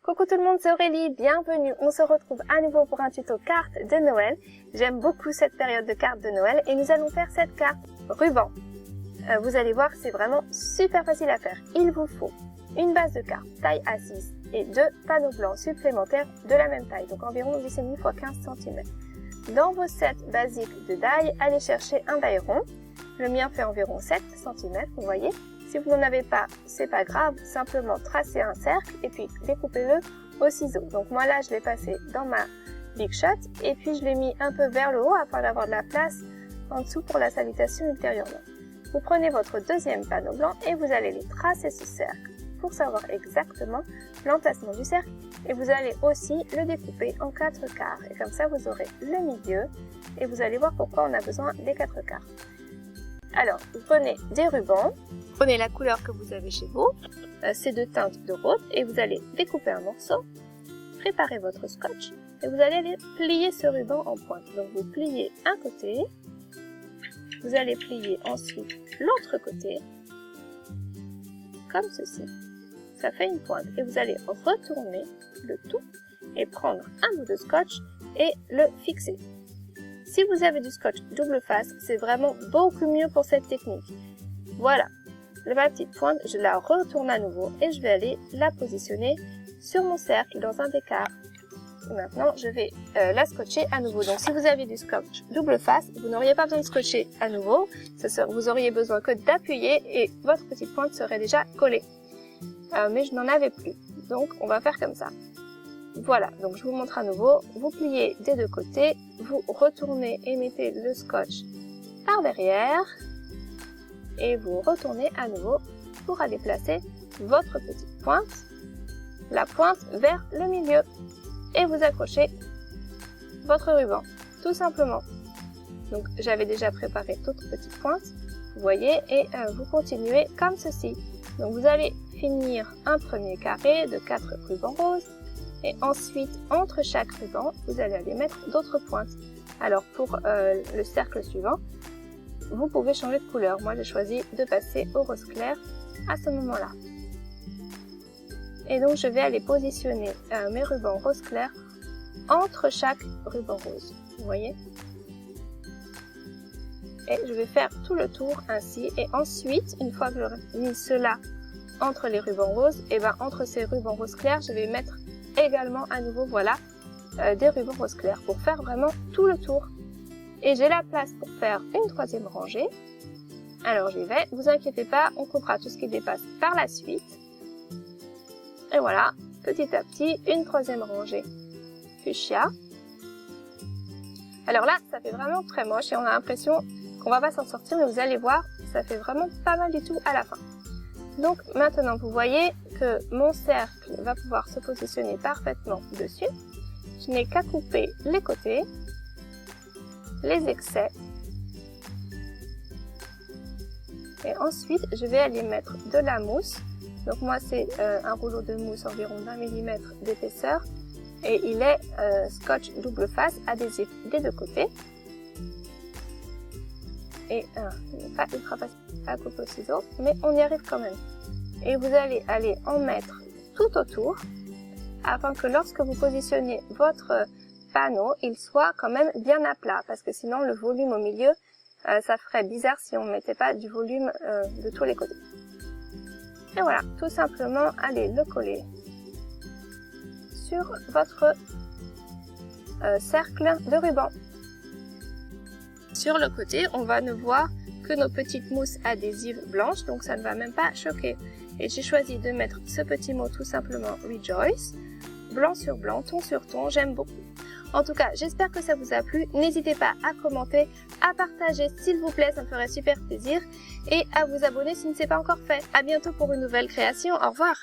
Coucou tout le monde, c'est Aurélie, bienvenue. On se retrouve à nouveau pour un tuto carte de Noël. J'aime beaucoup cette période de cartes de Noël et nous allons faire cette carte ruban. Vous allez voir, c'est vraiment super facile à faire. Il vous faut une base de cartes taille A6 et 2 panneaux blancs supplémentaires de la même taille, donc environ 10,5 x 15 cm. Dans vos sets basiques de die, allez chercher un die rond. Le mien fait environ 7 cm, vous voyez. Si vous n'en avez pas, c'est pas grave, simplement tracez un cercle et puis découpez-le au ciseau. Donc moi là, je l'ai passé dans ma Big Shot et puis je l'ai mis un peu vers le haut afin d'avoir de la place en dessous pour la salutation ultérieurement. Vous prenez votre deuxième panneau blanc et vous allez les tracer ce cercle pour savoir exactement l'entassement du cercle et vous allez aussi le découper en 4 quarts et comme ça vous aurez le milieu et vous allez voir pourquoi on a besoin des 4 quarts. Alors, vous prenez des rubans, prenez la couleur que vous avez chez vous, ces deux teintes de rose, et vous allez découper un morceau, préparer votre scotch, et vous allez aller plier ce ruban en pointe. Donc vous pliez un côté, vous allez plier ensuite l'autre côté, comme ceci. Ça fait une pointe, et vous allez retourner le tout, et prendre un bout de scotch, et le fixer. Si vous avez du scotch double face, c'est vraiment beaucoup mieux pour cette technique. Voilà, ma petite pointe, je la retourne à nouveau et je vais aller la positionner sur mon cercle dans un des quarts. Maintenant, je vais la scotcher à nouveau. Donc si vous avez du scotch double face, vous n'auriez pas besoin de scotcher à nouveau. Vous auriez besoin que d'appuyer et votre petite pointe serait déjà collée. Mais je n'en avais plus. Donc on va faire comme ça. Voilà, donc je vous montre à nouveau, vous pliez des deux côtés, vous retournez et mettez le scotch par derrière et vous retournez à nouveau pour aller placer votre petite pointe, la pointe vers le milieu et vous accrochez votre ruban, tout simplement. Donc j'avais déjà préparé d'autres petites pointes, vous voyez, et vous continuez comme ceci. Donc vous allez finir un premier carré de 4 rubans roses. Et ensuite, entre chaque ruban, vous allez aller mettre d'autres pointes. Alors pour le cercle suivant, vous pouvez changer de couleur. Moi, j'ai choisi de passer au rose clair à ce moment-là. Et donc, je vais aller positionner mes rubans rose clair entre chaque ruban rose. Vous voyez? Et je vais faire tout le tour ainsi. Et ensuite, une fois que j'aurai mis cela entre les rubans roses, et ben entre ces rubans rose clair, je vais mettre également à nouveau, voilà, des rubans rose clair pour faire vraiment tout le tour. Et j'ai la place pour faire une troisième rangée. Alors j'y vais, vous inquiétez pas, on coupera tout ce qui dépasse par la suite. Et voilà, petit à petit, une troisième rangée fuchsia. Alors là, ça fait vraiment très moche et on a l'impression qu'on va pas s'en sortir, mais vous allez voir, ça fait vraiment pas mal du tout à la fin. Donc maintenant, vous voyez que mon cercle va pouvoir se positionner parfaitement dessus. Je n'ai qu'à couper les côtés, les excès. Et ensuite, je vais aller mettre de la mousse. Donc moi, c'est un rouleau de mousse environ d'1 mm d'épaisseur. Et il est scotch double face adhésif des deux côtés. Et il n'est pas ultra facile à couper au ciseau, mais on y arrive quand même. Et vous allez aller en mettre tout autour, afin que lorsque vous positionnez votre panneau, il soit quand même bien à plat, parce que sinon le volume au milieu, ça ferait bizarre si on ne mettait pas du volume de tous les côtés. Et voilà, tout simplement, allez le coller sur votre cercle de ruban. Sur le côté, on va ne voir que nos petites mousses adhésives blanches, donc ça ne va même pas choquer. Et j'ai choisi de mettre ce petit mot tout simplement Rejoice, blanc sur blanc, ton sur ton, j'aime beaucoup. En tout cas, j'espère que ça vous a plu. N'hésitez pas à commenter, à partager s'il vous plaît, ça me ferait super plaisir. Et à vous abonner si ce n'est pas encore fait. À bientôt pour une nouvelle création, au revoir!